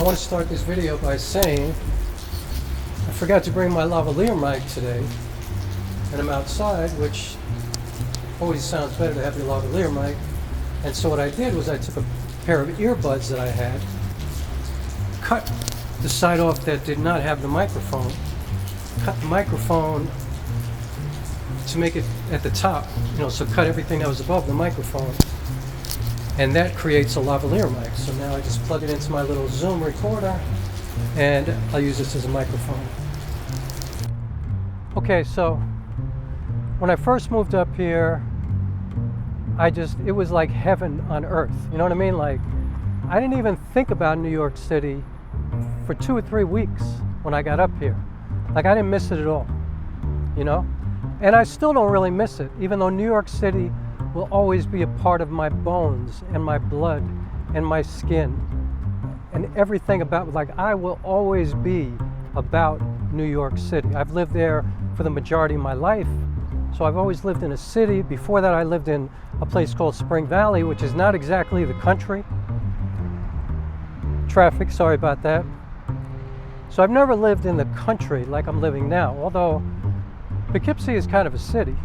I want to start this video by saying I forgot to bring my lavalier mic today, and I'm outside, which always sounds better to have your lavalier mic. And so what I did was I took a pair of earbuds that I had, cut the side off that did not have the microphone, cut the microphone to make it at the top, so cut everything that was above the microphone, and that creates a lavalier mic. So now I just plug it into my little Zoom recorder and I'll use this as a microphone. Okay, so when I first moved up here, it was like heaven on earth. You know what I mean? Like, I didn't even think about New York City for 2 or 3 weeks when I got up here. Like, I didn't miss it at all, And I still don't really miss it, even though New York City will always be a part of my bones and my blood and my skin and everything about, like, I will always be about New York City. I've lived there for the majority of my life. So I've always lived in a city. Before that, I lived in a place called Spring Valley, which is not exactly the country. Traffic, sorry about that. So I've never lived in the country like I'm living now, although Poughkeepsie is kind of a city.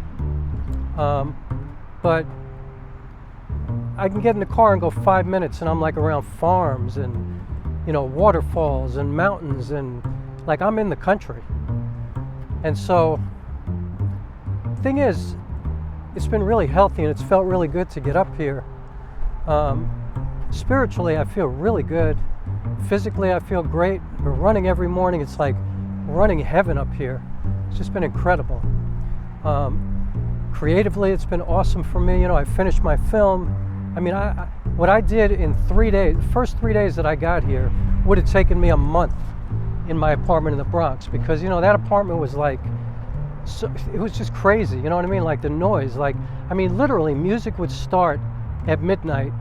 But I can get in the car and go 5 minutes and I'm like around farms and, waterfalls and mountains, and like I'm in the country. And so thing is, it's been really healthy and it's felt really good to get up here. Spiritually, I feel really good. Physically, I feel great. We're running every morning. It's like running heaven up here. It's just been incredible. Creatively, it's been awesome for me. I finished my film. I mean, what I did in 3 days, the first 3 days that I got here, would have taken me a month in my apartment in the Bronx, because, that apartment was like, so it was just crazy, you know what I mean? Like the noise, literally music would start at midnight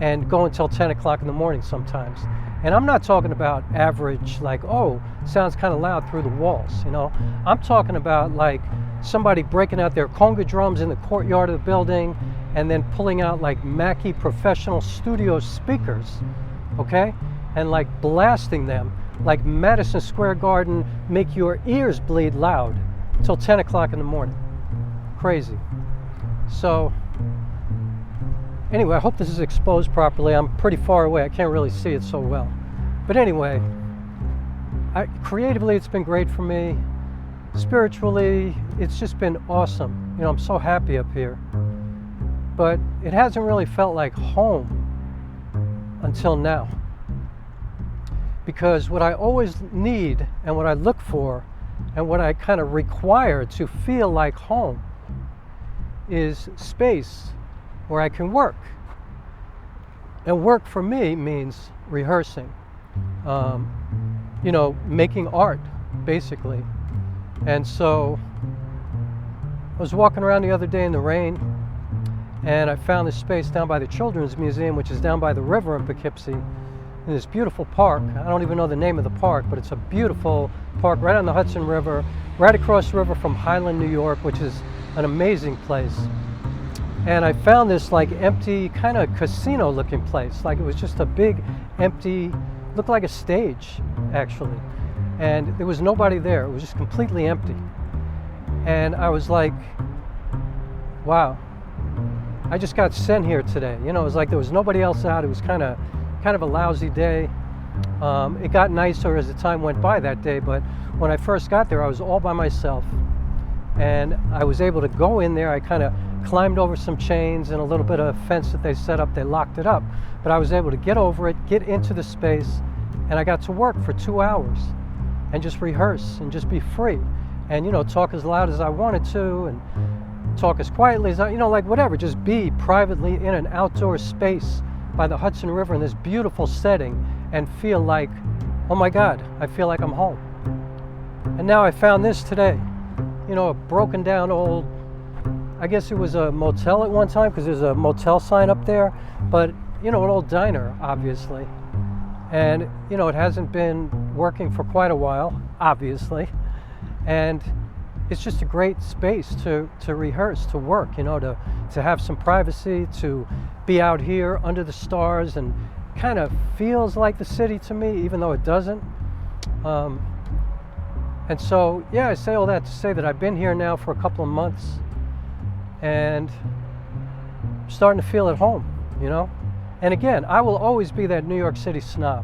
and go until 10 o'clock in the morning sometimes. And I'm not talking about average, like, oh, sounds kind of loud through the walls, I'm talking about like somebody breaking out their conga drums in the courtyard of the building and then pulling out like Mackie professional studio speakers, okay? And like blasting them like Madison Square Garden, make your ears bleed loud till 10 o'clock in the morning. Crazy. So anyway, I hope this is exposed properly. I'm pretty far away. I can't really see it so well. But anyway, creatively, it's been great for me. Spiritually, it's just been awesome. I'm so happy up here. But it hasn't really felt like home until now. Because what I always need and what I look for and what I kind of require to feel like home is space where I can work. And work for me means rehearsing, making art, basically. And so I was walking around the other day in the rain, and I found this space down by the Children's Museum, which is down by the river in Poughkeepsie, in this beautiful park. I don't even know the name of the park, but it's a beautiful park right on the Hudson River, right across the river from Highland, New York, which is an amazing place. And I found this like empty, kind of casino looking place. Like it was just a big, empty, looked like a stage, actually. And there was nobody there. It was just completely empty. And I was like, wow, I just got sent here today. It was like there was nobody else out. It was kind of a lousy day. It got nicer as the time went by that day, but when I first got there, I was all by myself. And I was able to go in there. I kind of climbed over some chains and a little bit of fence that they set up. They locked it up. But I was able to get over it, get into the space, and I got to work for 2 hours and just rehearse and just be free. And, talk as loud as I wanted to and talk as quietly as I, like whatever, just be privately in an outdoor space by the Hudson River in this beautiful setting and feel like, oh my God, I feel like I'm home. And now I found this today, a broken down old, I guess it was a motel at one time because there's a motel sign up there, but an old diner, obviously. And, it hasn't been working for quite a while, obviously. And it's just a great space to rehearse, to work, to have some privacy, to be out here under the stars and kind of feels like the city to me, even though it doesn't. And so, yeah, I say all that to say that I've been here now for a couple of months and I'm starting to feel at home, you know? And again, I will always be that New York City snob.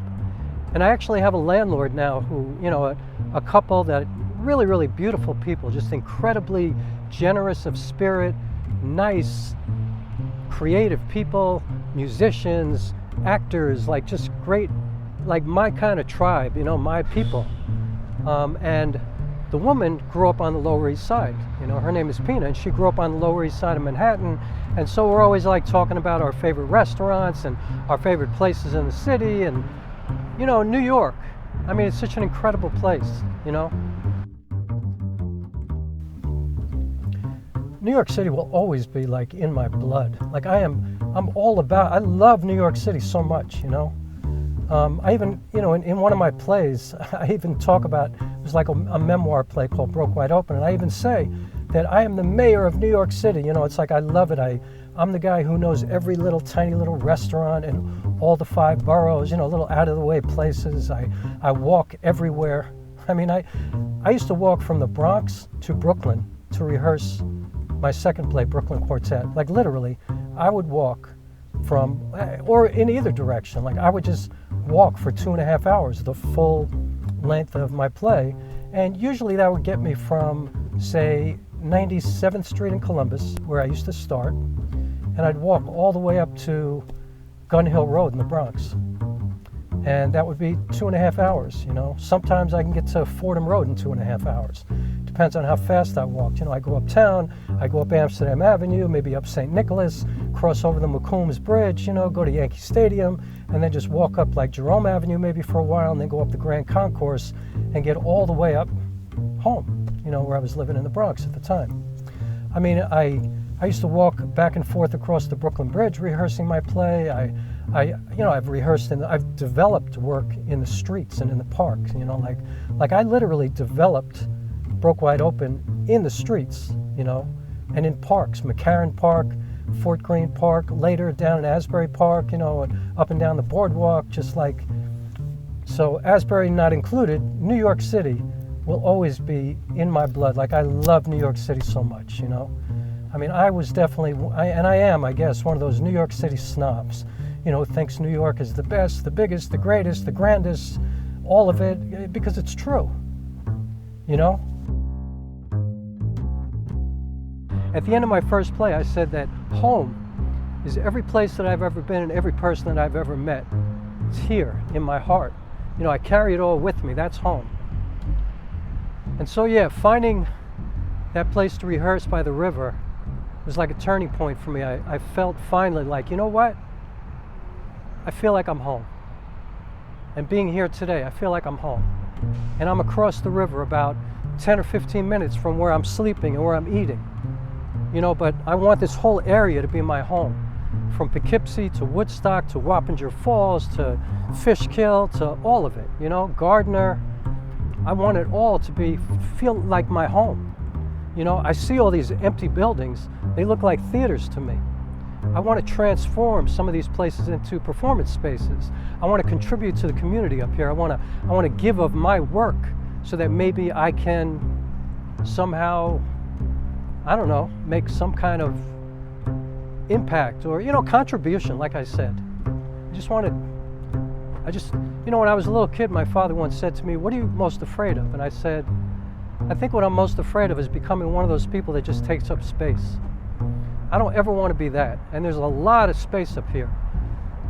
And I actually have a landlord now who, you know, a couple that really, really beautiful people, just incredibly generous of spirit, nice, creative people, musicians, actors, like just great, like my kind of tribe, you know, my people. And the woman grew up on the Lower East Side. You know, her name is Pina, and she grew up on the Lower East Side of Manhattan. And so we're always like talking about our favorite restaurants and our favorite places in the city. And, you know, New York, I mean, it's such an incredible place, you know. New York City will always be like in my blood. Like I'm all about, I love New York City so much, you know. I even, you know, in one of my plays, I even talk about, it was like a memoir play called Broke Wide Open, and I even say that I am the mayor of New York City. You know, it's like I love it. I'm the guy who knows every little tiny little restaurant in all the 5 boroughs, you know, little out of the way places. I walk everywhere. I mean, I used to walk from the Bronx to Brooklyn to rehearse my second play, Brooklyn Quartet. Like literally, I would walk from, or in either direction. Like I would just walk for 2.5 hours, the full length of my play. And usually that would get me from, say, 97th Street in Columbus, where I used to start, and I'd walk all the way up to Gun Hill Road in the Bronx. And that would be 2.5 hours, you know. Sometimes I can get to Fordham Road in 2.5 hours. Depends on how fast I walked. You know, I go uptown, I go up Amsterdam Avenue, maybe up St. Nicholas, cross over the McCombs Bridge, you know, go to Yankee Stadium, and then just walk up like Jerome Avenue maybe for a while, and then go up the Grand Concourse and get all the way up home, you know, where I was living in the Bronx at the time. I mean, I used to walk back and forth across the Brooklyn Bridge rehearsing my play. You know, I've rehearsed and I've developed work in the streets and in the parks, you know, like I literally developed Broke Wide Open in the streets, you know, and in parks, McCarran Park, Fort Greene Park, later down in Asbury Park, you know, and up and down the boardwalk, just like, so Asbury not included, New York City will always be in my blood. Like I love New York City so much, you know. I mean, I was definitely, and I am, I guess, one of those New York City snobs, you know, who thinks New York is the best, the biggest, the greatest, the grandest, all of it, because it's true, you know. At the end of my first play, I said that home is every place that I've ever been and every person that I've ever met. It's here in my heart. You know, I carry it all with me. That's home. And so, yeah, finding that place to rehearse by the river was like a turning point for me. I felt finally like, you know what? I feel like I'm home. And being here today, I feel like I'm home. And I'm across the river about 10 or 15 minutes from where I'm sleeping and where I'm eating. You know, but I want this whole area to be my home. From Poughkeepsie to Woodstock to Wappinger Falls to Fishkill to all of it, you know, Gardner. I want it all to feel like my home. You know, I see all these empty buildings. They look like theaters to me. I want to transform some of these places into performance spaces. I want to contribute to the community up here. I want to give of my work so that maybe I can somehow, I don't know, make some kind of impact or, you know, contribution, like I said. You know, when I was a little kid, my father once said to me, "What are you most afraid of?" And I said, I think what I'm most afraid of is becoming one of those people that just takes up space. I don't ever want to be that. And there's a lot of space up here.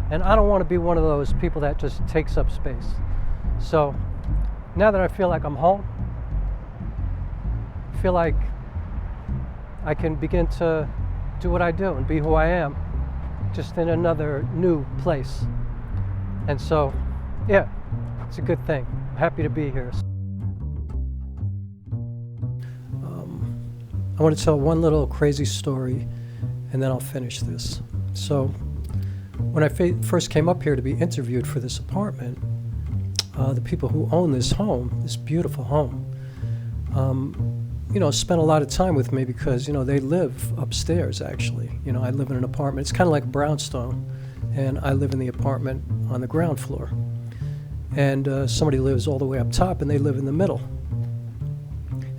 And I don't want to be one of those people that just takes up space. So now that I feel like I'm home, I feel like I can begin to do what I do and be who I am, just in another new place. And so, yeah, it's a good thing. I'm happy to be here. I want to tell one little crazy story, and then I'll finish this. So, when I first came up here to be interviewed for this apartment, the people who own this home, this beautiful home, you know, spent a lot of time with me because, you know, they live upstairs, actually. You know, I live in an apartment. It's kind of like a brownstone. and I live in the apartment on the ground floor. And somebody lives all the way up top, and they live in the middle.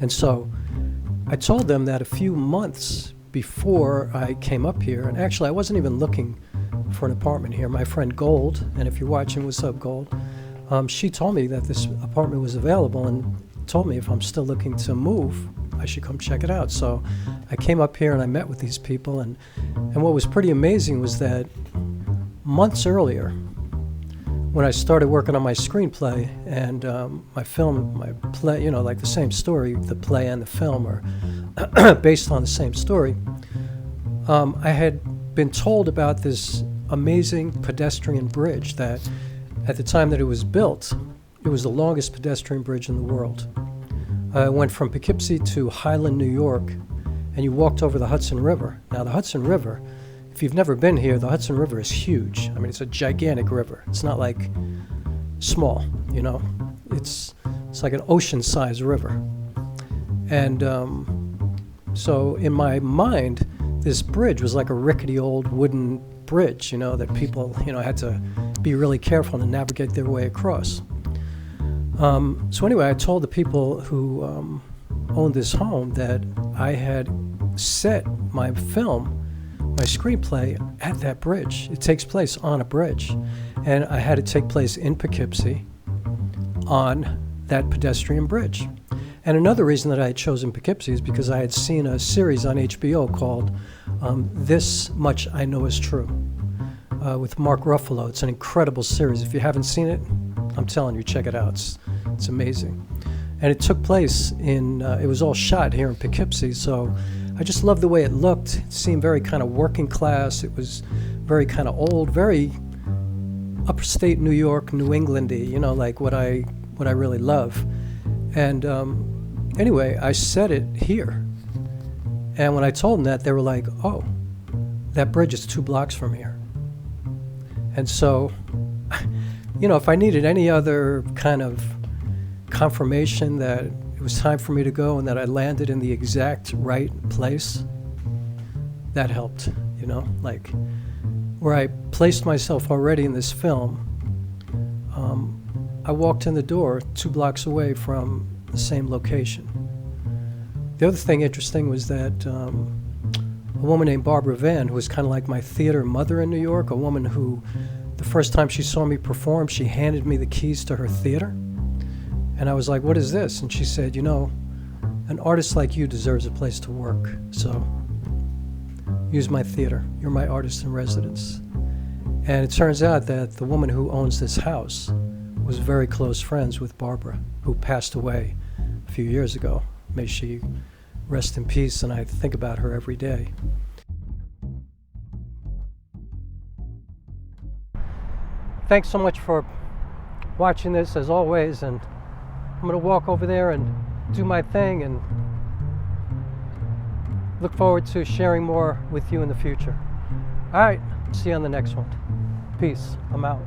And so I told them that a few months before I came up here, and actually I wasn't even looking for an apartment here. My friend Gold, and if you're watching, what's up, Gold? She told me that this apartment was available and told me if I'm still looking to move, I should come check it out. So I came up here and I met with these people, and what was pretty amazing was that months earlier, when I started working on my screenplay and my film, my play, like the same story, the play and the film are based on the same story, I had been told about this amazing pedestrian bridge that at the time that it was built, it was the longest pedestrian bridge in the world. It went from Poughkeepsie to Highland, New York, and you walked over the Hudson River. Now, the Hudson River, if you've never been here, the Hudson River is huge. I mean, it's a gigantic river. It's not like small, It's like an ocean-sized river. And so in my mind, this bridge was like a rickety old wooden bridge, that people, had to be really careful to navigate their way across. So anyway, I told the people who owned this home that I had set my film, my screenplay, at that bridge. It takes place on a bridge, and I had it take place in Poughkeepsie on that pedestrian bridge. And another reason that I had chosen Poughkeepsie is because I had seen a series on HBO called This Much I Know Is True with Mark Ruffalo. It's an incredible series. If you haven't seen it, I'm telling you, check it out. It's amazing. And it took place it was all shot here in Poughkeepsie, so I just loved the way it looked. It seemed very kind of working class. It was very kind of old, very upstate New York, New England-y, like what I really love. And anyway, I set it here. And when I told them that, they were like, oh, that bridge is 2 blocks from here. And so, if I needed any other kind of confirmation that it was time for me to go and that I landed in the exact right place, that helped, like where I placed myself already in this film. I walked in the door 2 blocks away from the same location. The other thing interesting was that a woman named Barbara Van, who was kind of like my theater mother in New York, a woman who the first time she saw me perform, she handed me the keys to her theater. And I was like, what is this? And she said, an artist like you deserves a place to work. So use my theater. You're my artist in residence. And it turns out that the woman who owns this house was very close friends with Barbara, who passed away a few years ago. May she rest in peace, and I think about her every day. Thanks so much for watching this, as always, and I'm going to walk over there and do my thing and look forward to sharing more with you in the future. All right, see you on the next one. Peace. I'm out.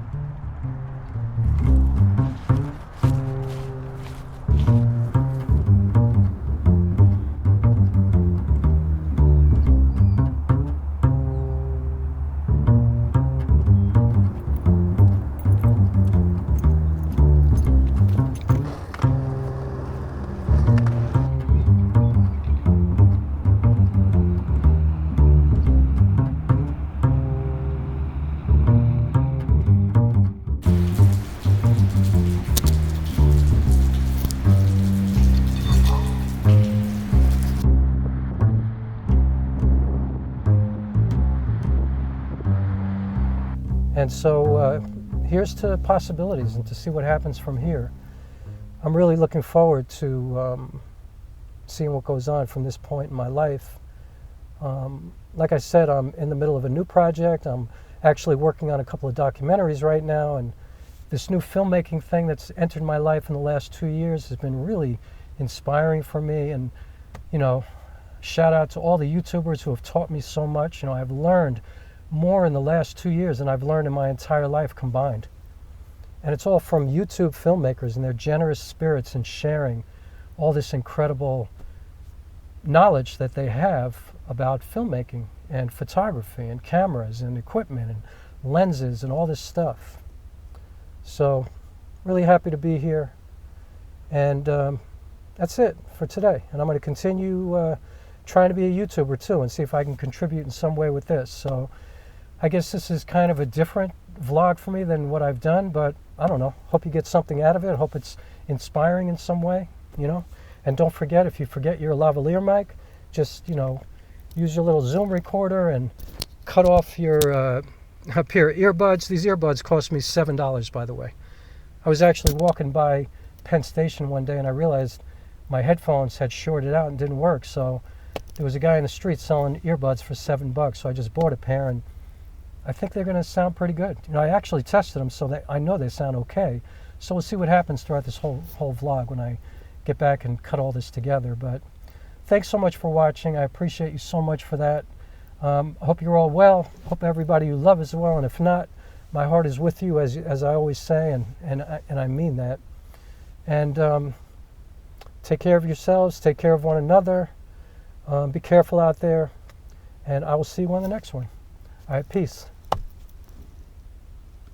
And so here's to possibilities and to see what happens from here. I'm really looking forward to seeing what goes on from this point in my life. Like I said, I'm in the middle of a new project. I'm actually working on a couple of documentaries right now, and this new filmmaking thing that's entered my life in the last 2 years has been really inspiring for me. And, shout out to all the YouTubers who have taught me so much. I've learned more in the last 2 years than I've learned in my entire life combined. And it's all from YouTube filmmakers and their generous spirits in sharing all this incredible knowledge that they have about filmmaking and photography and cameras and equipment and lenses and all this stuff. So really happy to be here. And that's it for today. And I'm going to continue trying to be a YouTuber too and see if I can contribute in some way with this. So I guess this is kind of a different vlog for me than what I've done, but I don't know. Hope you get something out of it. Hope it's inspiring in some way, you know. And don't forget, if you forget your lavalier mic, just, you know, use your little Zoom recorder and cut off your up here earbuds. These earbuds cost me $7, by the way. I was actually walking by Penn Station one day and I realized my headphones had shorted out and didn't work. So there was a guy in the street selling earbuds for $7. So I just bought a pair, and I think they're going to sound pretty good. You know, I actually tested them, so I know they sound okay. So we'll see what happens throughout this whole vlog when I get back and cut all this together. But thanks so much for watching. I appreciate you so much for that. I hope you're all well. Hope everybody you love is well. And if not, my heart is with you, as I always say, and I mean that. And take care of yourselves. Take care of one another. Be careful out there. And I will see you on the next one. All right, peace.